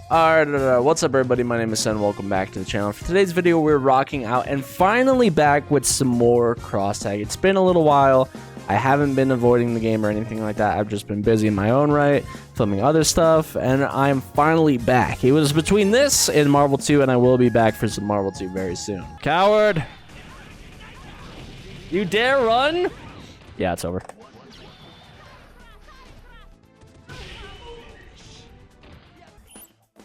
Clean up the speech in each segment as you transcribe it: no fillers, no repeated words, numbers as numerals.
Alright, what's up everybody, my name is Sen, welcome back to the channel. For today's video, we're rocking out and finally back with some more cross tag. It's been a little while, I haven't been avoiding the game or anything like that, I've just been busy in my own right, filming other stuff, and I'm finally back. It was between this and Marvel 2, and I will be back for some Marvel 2 very soon. Coward! You dare run? Yeah, it's over.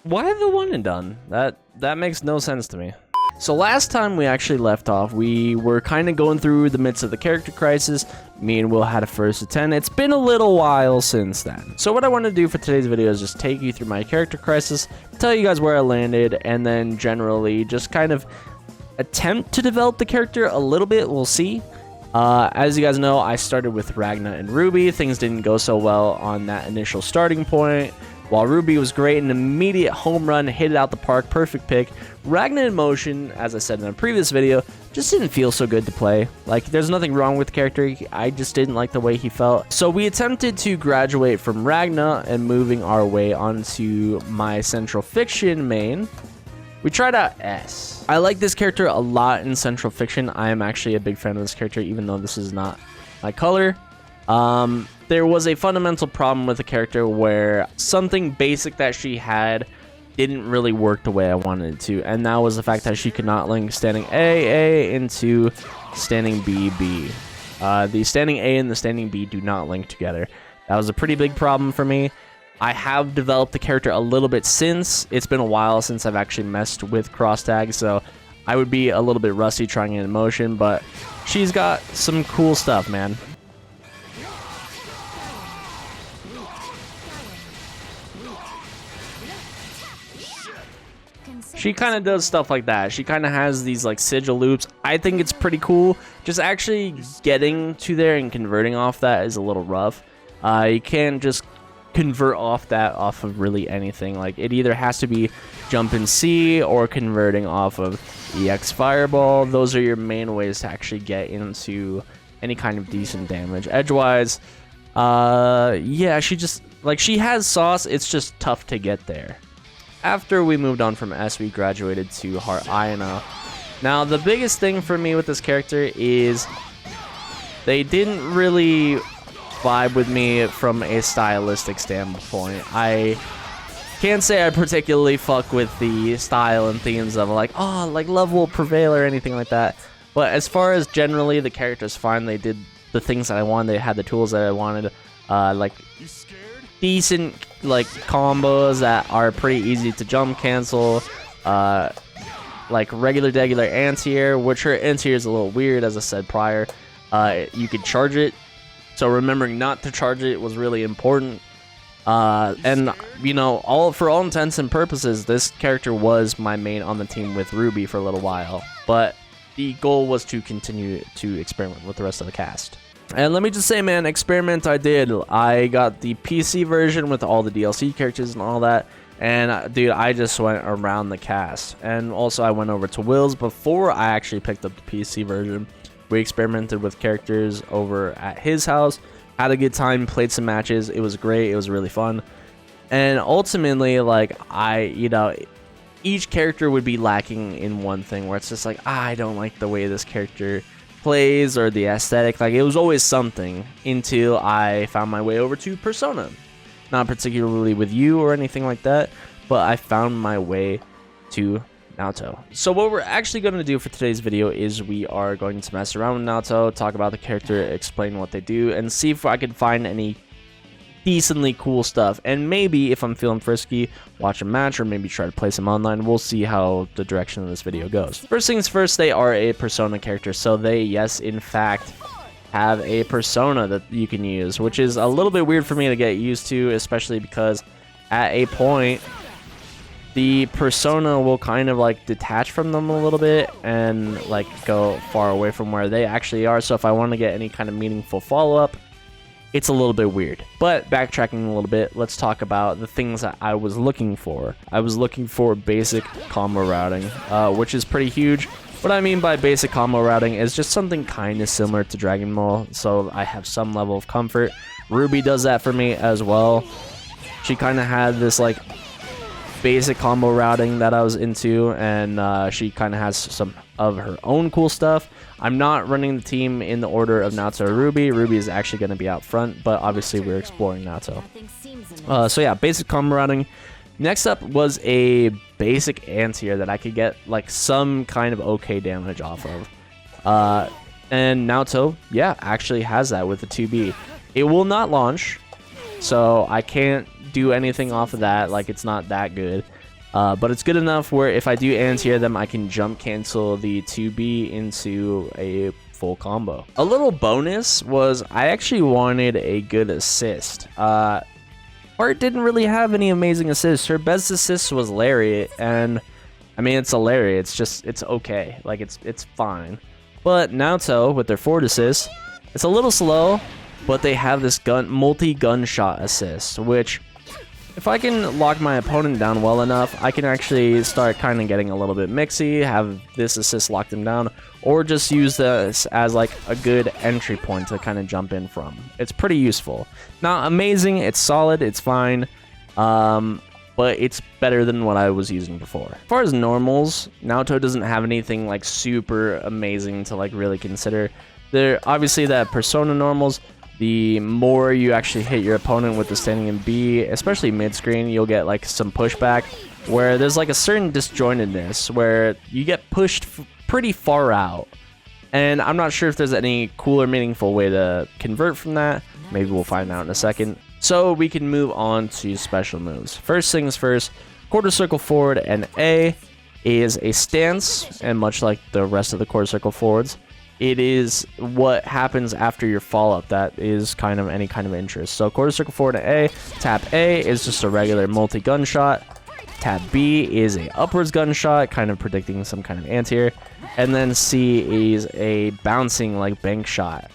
Why the one and done? That makes no sense to me. So last time we actually left off, we were kind of going through the midst of the character crisis. Me and Will had a first attempt. It's been a little while since then. So what I want to do for today's video is just take you through my character crisis, tell you guys where I landed, and then generally just kind of attempt to develop the character a little bit. We'll see. As you guys know, I started with Ragna and Ruby. Things didn't go so well on that initial starting point. While Ruby was great, an immediate home run, hit it out the park, perfect pick. Ragna in motion, as I said in a previous video, just didn't feel so good to play. Like, there's nothing wrong with the character, I just didn't like the way he felt. So we attempted to graduate from Ragna and moving our way onto my Central Fiction main. We tried out S. I like this character a lot in Central Fiction. I am actually a big fan of this character, even though this is not my color. There was a fundamental problem with the character where something basic that she had didn't really work the way I wanted it to, and that was the fact that she could not link standing A into standing B. The standing A and the standing B do not link together. That was a pretty big problem for me. I have developed the character a little bit since. It's been a while since I've actually messed with cross tag, so I would be a little bit rusty trying it in motion, but she's got some cool stuff, man. She kind of does stuff like that. She kind of has these like sigil loops. I think it's pretty cool. Just actually getting to there and converting off that is a little rough. You can't just convert off of really anything. Like, it either has to be jump in C or converting off of EX Fireball. Those are your main ways to actually get into any kind of decent damage. Edgewise, yeah, she has sauce. It's just tough to get there. After we moved on from S, we graduated to Heart Iona. Now, the biggest thing for me with this character is they didn't really vibe with me from a stylistic standpoint. I can't say I particularly fuck with the style and themes of like, oh, like love will prevail or anything like that. But as far as generally, the character's fine. They did the things that I wanted. They had the tools that I wanted. Like decent like combos that are pretty easy to jump cancel, like regular anti-air, which her anti-air is a little weird, as I said prior. You could charge it, so remembering not to charge it was really important. And you know, for all intents and purposes, this character was my main on the team with Ruby for a little while, but the goal was to continue to experiment with the rest of the cast. And let me just say, man, experiment I did. I got the PC version with all the DLC characters and all that. And, dude, I just went around the cast. And also, I went over to Will's before I actually picked up the PC version. We experimented with characters over at his house. Had a good time, played some matches. It was great. It was really fun. And ultimately, like, each character would be lacking in one thing where it's just like, I don't like the way this character plays or the aesthetic. Like, it was always something until I found my way over to Persona. Not particularly with you or anything like that, but I found my way to Naoto. So what we're actually going to do for today's video is we are going to mess around with Naoto, talk about the character, explain what they do, and see if I can find any decently cool stuff. And maybe if I'm feeling frisky, watch a match or maybe try to play some online. We'll see how the direction of this video goes. First things first, they are a Persona character, so they, yes, in fact, have a persona that you can use, which is a little bit weird for me to get used to, especially because at a point the persona will kind of like detach from them a little bit and like go far away from where they actually are. So if I want to get any kind of meaningful follow-up, it's a little bit weird. But backtracking a little bit, let's talk about the things that I was looking for. I was looking for basic combo routing, which is pretty huge. What I mean by basic combo routing is just something kind of similar to Dragon Ball, so I have some level of comfort. Ruby does that for me as well. She kind of had this like basic combo routing that I was into, and she kind of has some of her own cool stuff. I'm not running the team in the order of Naoto or Ruby. Ruby is actually going to be out front, but obviously we're exploring Naoto. So yeah, basic combo routing. Next up was a basic anti-air that I could get like some kind of okay damage off of. And Naoto, yeah, actually has that with the 2B. It will not launch, so I can't do anything off of that. Like, it's not that good. But it's good enough where if I do anti-air them, I can jump cancel the 2B into a full combo. A little bonus was I actually wanted a good assist. Art didn't really have any amazing assists. Her best assist was Lariat, and I mean, it's a Lariat. It's okay. Like, it's fine. But Naoto, with their forward assist, it's a little slow, but they have this multi-gunshot assist, which, if I can lock my opponent down well enough, I can actually start kind of getting a little bit mixy, have this assist lock them down, or just use this as like a good entry point to kind of jump in from. It's pretty useful. Not amazing, it's solid, it's fine, but it's better than what I was using before. As far as normals, Naoto doesn't have anything like super amazing to like really consider. There obviously that Persona normals, the more you actually hit your opponent with the standing in B, especially mid-screen, you'll get like some pushback where there's like a certain disjointedness where you get pushed pretty far out. And I'm not sure if there's any cool or meaningful way to convert from that. Maybe we'll find out in a second. So we can move on to special moves. First things first, quarter circle forward and A is a stance, and much like the rest of the quarter circle forwards, it is what happens after your follow-up that is kind of any kind of interest. So quarter circle forward and A, tap A is just a regular multi-gunshot, tap B is a upwards gunshot, kind of predicting some kind of anti-air, and then C is a bouncing like bank shot.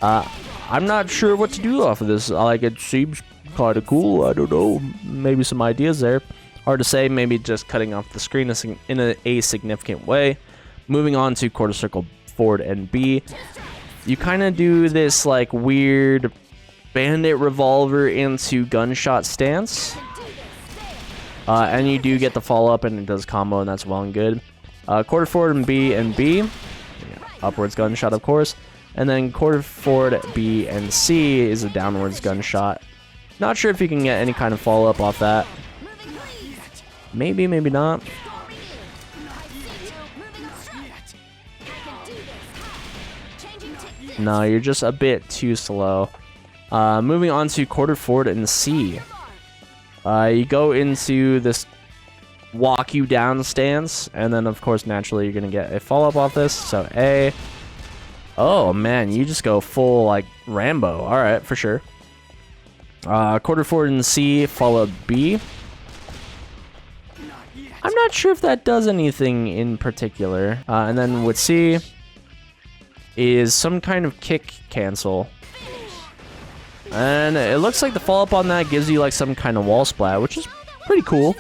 I'm not sure what to do off of this. Like, it seems kind of cool. I don't know. Maybe some ideas there. Hard to say. Maybe just cutting off the screen in a significant way. Moving on to quarter circle forward and B. You kind of do this like weird bandit revolver into gunshot stance. And you do get the follow-up, and it does combo, and that's well and good. Quarter forward and B. Yeah, upwards gunshot, of course. And then quarter forward B and C is a downwards gunshot. Not sure if you can get any kind of follow-up off that. Maybe, maybe not. No, you're just a bit too slow. Moving on to quarter forward and C. You go into this walk you down stance, and then of course naturally you're gonna get a follow-up off this. So A. Oh man, you just go full like Rambo. All right, for sure. Quarter forward and C followed B. I'm not sure if that does anything in particular. And then with C is some kind of kick cancel. And it looks like the follow-up on that gives you like some kind of wall splat, which is pretty cool.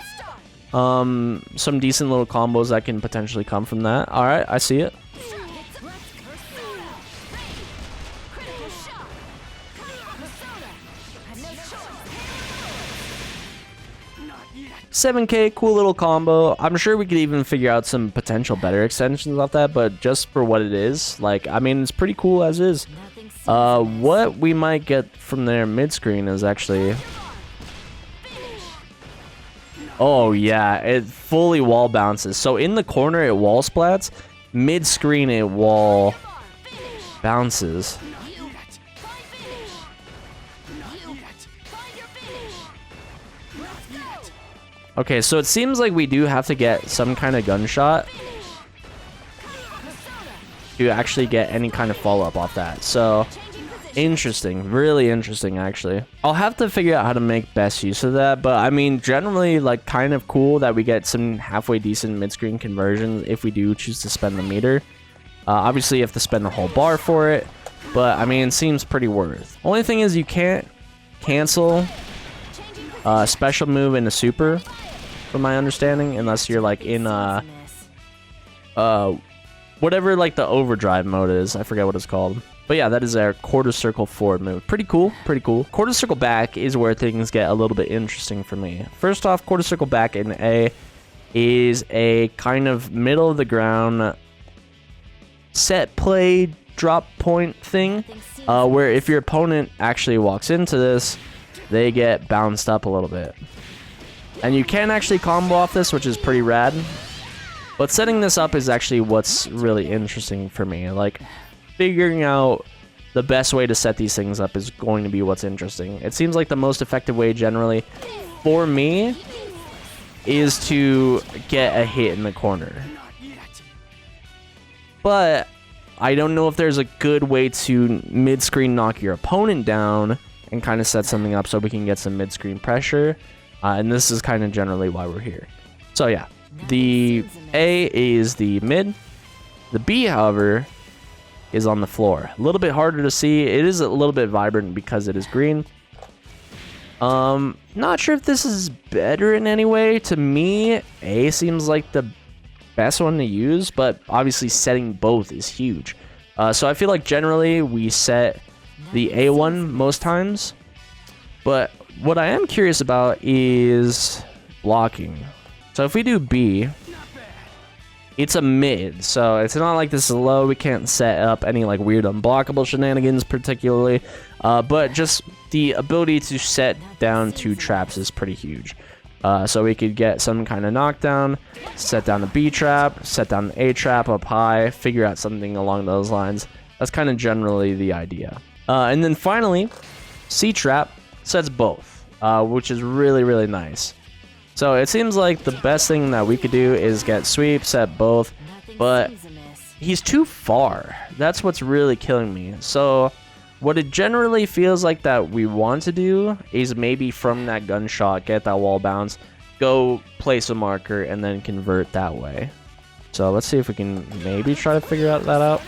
Some decent little combos that can potentially come from that. All right, I see it. 7K, cool little combo. I'm sure we could even figure out some potential better extensions off that, but just for what it is, like, I mean, it's pretty cool as is. What we might get from their mid-screen is actually... Oh, yeah, it fully wall bounces. So in the corner, it wall splats. Mid-screen, it wall bounces. Okay, so it seems like we do have to get some kind of gunshot to actually get any kind of follow-up off that. So, interesting. Really interesting, actually. I'll have to figure out how to make best use of that, but I mean, generally, like, kind of cool that we get some halfway decent mid-screen conversions if we do choose to spend the meter. Obviously, you have to spend the whole bar for it, but, I mean, it seems pretty worth. Only thing is you can't cancel a special move in a super, from my understanding, unless you're like in whatever like the overdrive mode is. I forget what it's called. But yeah, that is our quarter circle forward move. Pretty cool, pretty cool. Quarter circle back is where things get a little bit interesting for me. First off, quarter circle back in A is a kind of middle of the ground set play drop point thing, where if your opponent actually walks into this, they get bounced up a little bit. And you can actually combo off this, which is pretty rad. But setting this up is actually what's really interesting for me. Like, figuring out the best way to set these things up is going to be what's interesting. It seems like the most effective way generally for me is to get a hit in the corner. But I don't know if there's a good way to mid-screen knock your opponent down and kind of set something up so we can get some mid-screen pressure. And this is kind of generally why we're here. So yeah, the A is the mid. The B, however, is on the floor. A little bit harder to see. It is a little bit vibrant because it is green. Not sure if this is better in any way. To me, A seems like the best one to use, but obviously setting both is huge. So I feel like generally we set the A one most times, but what I am curious about is blocking. So if we do B, it's a mid, so it's not like this is low. We can't set up any like weird unblockable shenanigans particularly, but just the ability to set down 2 traps is pretty huge. So we could get some kind of knockdown, set down the B trap, set down the A trap up high, figure out something along those lines. That's kind of generally the idea. And then finally, C trap sets both, which is really, really nice. So it seems like the best thing that we could do is get sweep, set both, but he's too far. That's what's really killing me. So what it generally feels like that we want to do is maybe from that gunshot, get that wall bounce, go place a marker, and then convert that way. So let's see if we can maybe try to figure that out.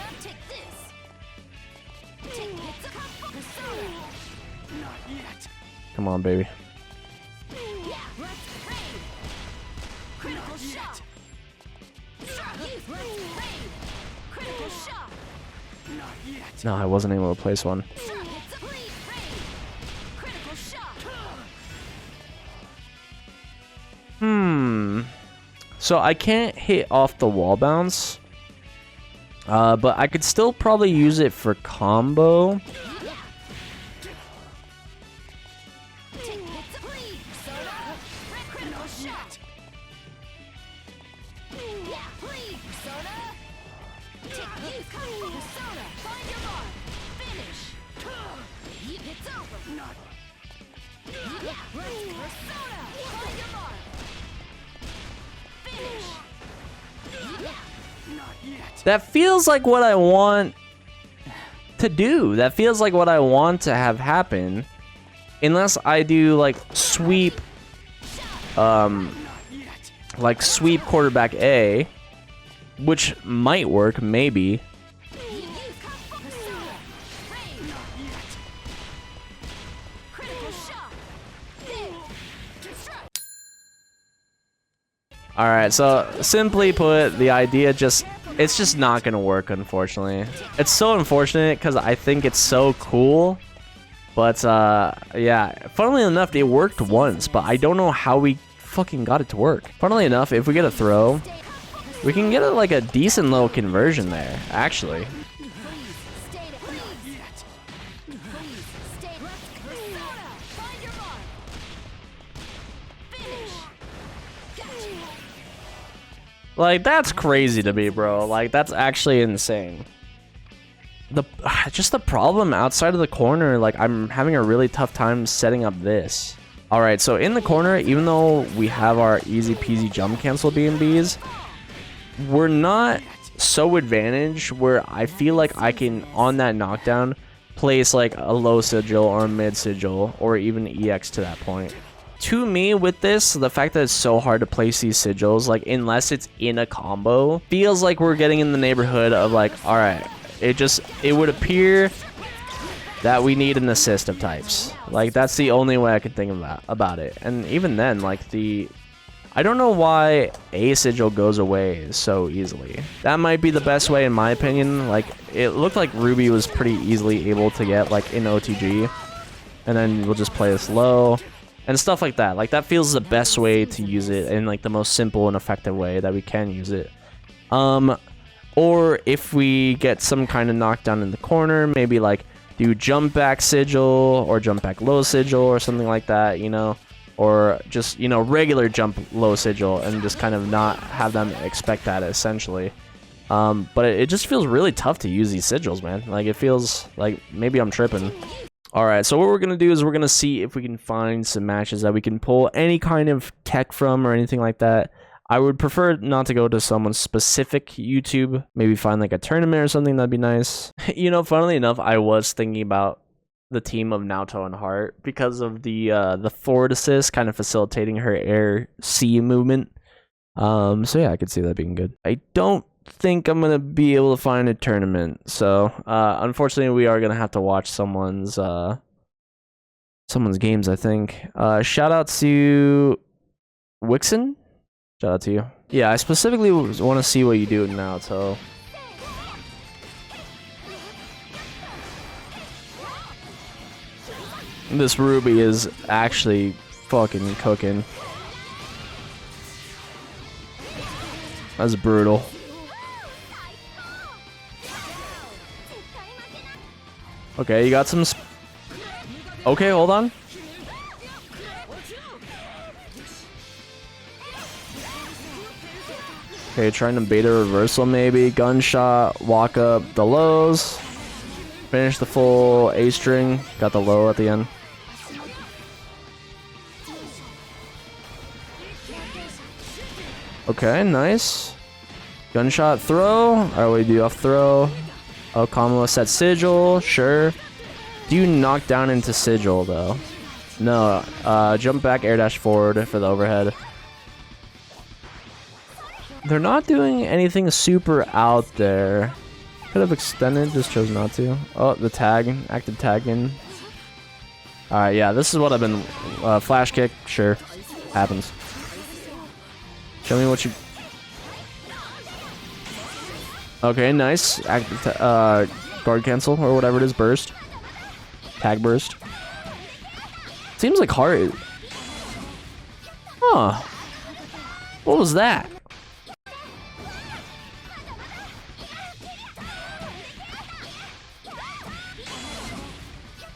Come on, baby. No, I wasn't able to place one. So I can't hit off the wall bounce, but I could still probably use it for combo. That feels like what I want to do. That feels like what I want to have happen. Unless I do like sweep quarterback A, which might work, maybe. Alright, so simply put, the idea it's just not gonna work, unfortunately. It's so unfortunate because I think it's so cool. But yeah, funnily enough, it worked once, but I don't know how we fucking got it to work. Funnily enough, if we get a throw, we can get like a decent little conversion there, actually. Like, that's crazy to me, bro. Like, that's actually insane. Just the problem outside of the corner, like, I'm having a really tough time setting up this. Alright, so in the corner, even though we have our easy peasy jump cancel B&Bs, we're not so advantaged where I feel like I can, on that knockdown, place like a low sigil or a mid sigil or even EX to that point. To me, with this, the fact that it's so hard to place these sigils, like, unless it's in a combo, feels like we're getting in the neighborhood of, like, alright, it would appear that we need an assist of types. Like, that's the only way I could think about it. And even then, like, I don't know why A sigil goes away so easily. That might be the best way in my opinion. Like, it looked like Ruby was pretty easily able to get like in OTG. And then we'll just play this low. And stuff like that. Like, that feels the best way to use it in like the most simple and effective way that we can use it. Or if we get some kind of knockdown in the corner, maybe like do jump back sigil or jump back low sigil or something like that, you know? Or just, you know, regular jump low sigil and just kind of not have them expect that essentially. But it just feels really tough to use these sigils, man. Like, it feels like maybe I'm tripping. Alright, so what we're going to do is we're going to see if we can find some matches that we can pull any kind of tech from or anything like that. I would prefer not to go to someone's specific YouTube. Maybe find like a tournament or something, that'd be nice. You know, funnily enough, I was thinking about the team of Naoto and Heart because of the forward assist kind of facilitating her air C movement. So yeah, I could see that being good. I don't think I'm gonna be able to find a tournament, so unfortunately we are gonna have to watch someone's games, I think. Shout out to Wixen. Shout out to you. Yeah, I specifically want to see what you do now, so. This Ruby is actually fucking cooking. That's brutal. Okay, you got some. Okay, hold on. Okay, trying to bait a reversal maybe. Gunshot, walk up the lows. Finish the full A string. Got the low at the end. Okay, nice. Gunshot throw. Alright, what do you do off throw? Oh, combo set sigil. Sure. Do you knock down into sigil though? No. Jump back, air dash forward for the overhead. They're not doing anything super out there. Could have extended, just chose not to. Oh, the tag. Active tagging. Alright, yeah, this is what I've been... flash kick, sure. Happens. Show me what you... Okay, nice. Active guard cancel, or whatever it is. Burst. Tag burst. Seems like Heart... Huh. What was that?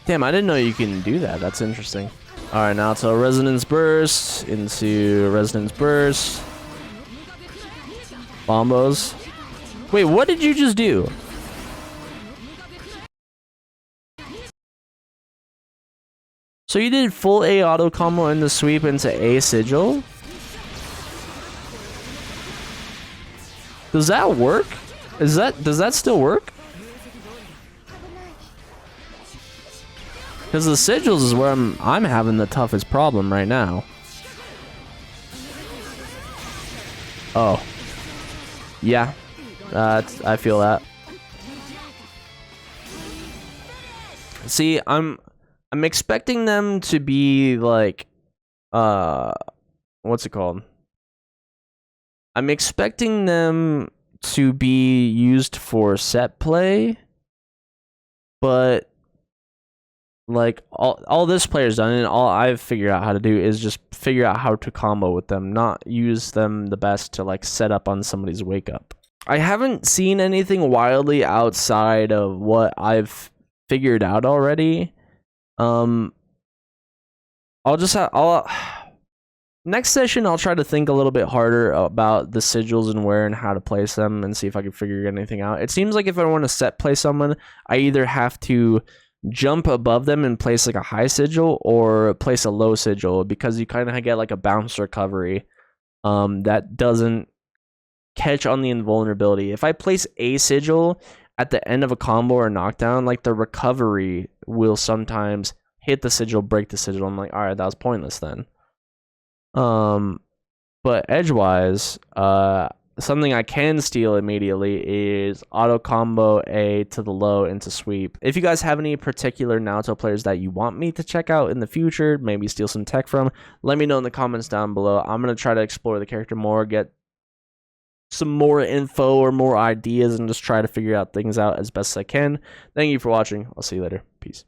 Damn, I didn't know you can do that. That's interesting. Alright, now to Resonance Burst. Into Resonance Burst. Bombos. Wait, what did you just do? So you did full A auto combo in the sweep into A sigil? Does that work? Does that still work? Because the sigils is where I'm having the toughest problem right now. Oh. Yeah. I feel that. See, I'm expecting them to be like what's it called? I'm expecting them to be used for set play, but like all this player's done and all I've figured out how to do is just figure out how to combo with them, not use them the best to like set up on somebody's wake up. I haven't seen anything wildly outside of what I've figured out already. I'll next session I'll try to think a little bit harder about the sigils and where and how to place them and see if I can figure anything out. It seems like if I want to set play someone, I either have to jump above them and place like a high sigil or place a low sigil, because you kind of get like a bounce recovery that doesn't catch on the invulnerability. If I place a sigil at the end of a combo or knockdown, like the recovery will sometimes hit the sigil, break the sigil. I'm like, all right, that was pointless then. But edgewise, something I can steal immediately is auto combo A to the low into sweep. If you guys have any particular Naruto players that you want me to check out in the future, maybe steal some tech from, let me know in the comments down below. I'm going to try to explore the character more, get some more info or more ideas, and just try to figure out things out as best as I can. Thank you for watching. I'll see you later. Peace.